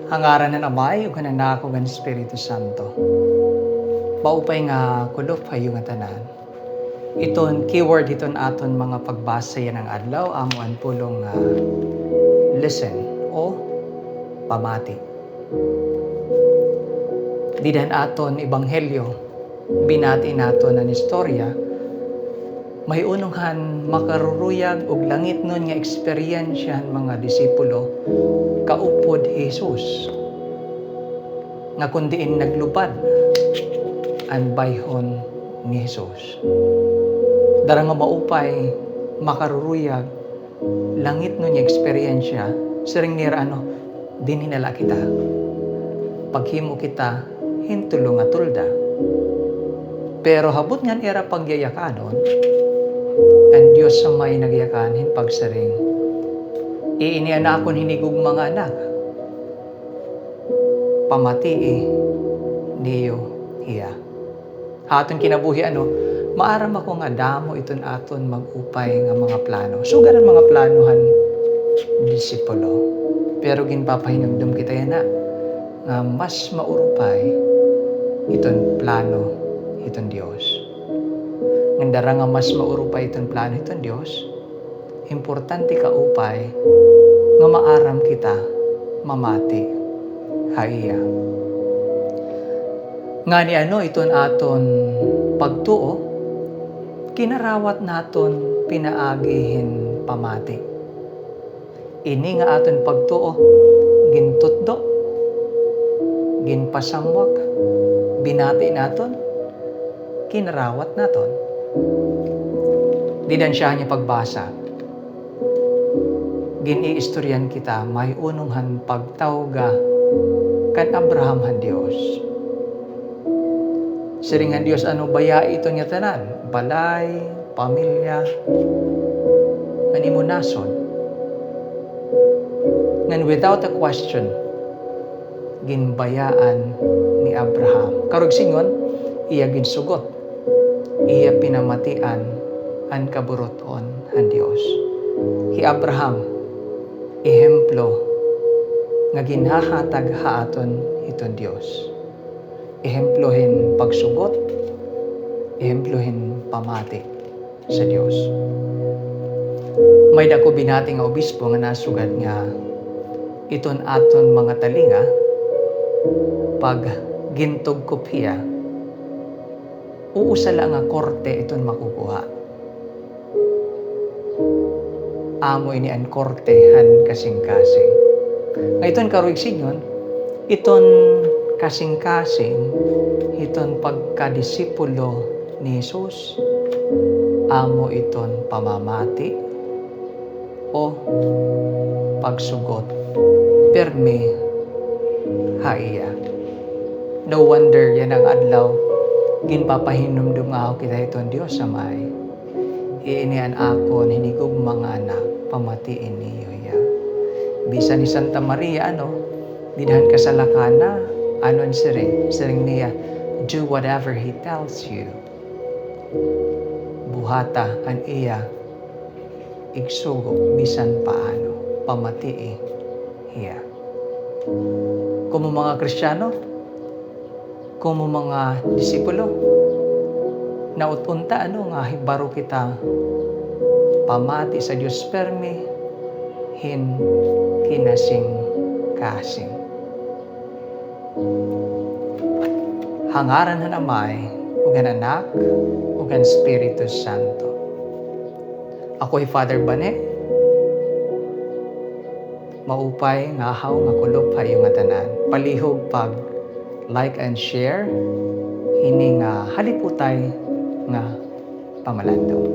Hangaran na Amay, ug ng Anak, ug ng Espiritu Santo. Maupay nga kulop hayo nga tanan. Iton keyword iton aton mga pagbasa yan ng adlaw, amuan pulong listen o pamati. Didan aton ebanghelyo, binati naton ang istorya, may ununghan makaruruyag og langit nun nga eksperyensyahan mga disipulo kaupod Jesus nga kundiin naglubad ang bayhon ni Jesus. Dara nga maupay makaruruyag langit nun nga eksperyensya siring nira din hinala kita paghimo kita hintulo nga tulda. Pero habot ngan era pagyayakanon ang Diyos sa may nagyakanin pagsaring. Iinianakon hinigog mga anak. Pamatii niyo iya. Aton kinabuhi maaram ako nga damo iton aton magupay nga mga plano. Sugaran mga planohan disipulo. Pero ginpapahinumdum kita yan nga mas maurupay iton plano iton Dios. Ngandara nga mas maurupay iton plano iton Dios, importante ka upay nga maaram kita mamati haiya. Nga ni iton aton pagtuo, kinarawat naton pinaagihin pamati. Ini nga aton pagtuo, gintutdo, ginpasamwak, binati naton, kinarawat naton. Didan siya niya pagbasa. Giniistoryan kita, may ununghan pagtawga kan Abraham han Dios. Siringan Dios baya ito niya tanan, balay, pamilya, manimunason. Ngan without a question, ginbayaan ni Abraham. Karug singon, iya ginsugot, iya pinamatian ang kaburoton ang Dios. Hi Abraham, ehemplo nga ginhahatag haaton iton Dios. Ehemplohin pagsugot, ehemplohin pamati sa Dios. May dako binati nga obispo nga nasugad nga iton aton mga talinga pag gintog kopya uusala nga korte iton makukuha. Amo ini ang kortehan kasing-kasing. Ngayton karuig sinyon, iton kasing-kasing, iton pagkadisipulo ni Jesus, amo iton pamamati o pagsugot. Permi haiya. No wonder yan ang adlaw, ginpapahinumdum nga ako kita iton Diyos sa may. Iinian akon hinigog mga anak, pamatiin niyo ya. Bisa ni Santa Maria, didahan ka sa lakana, ang siring niya, do whatever He tells you. Buhata ang iya, igsugok, bisan paano, pamatii iya. Kumo mga Kristiyano, kumo mga disipulo, nautunta nga hibaro kita pamati sa Diyos permi kinasing kasing. Hangaran na Amay, ug ang Anak, ug ang Espiritu Santo. Ako'y Father Bane, maupay nga haw nga kulop hayo nga tanan. Palihog pag like and share, hini nga haliputay nga pamalandong.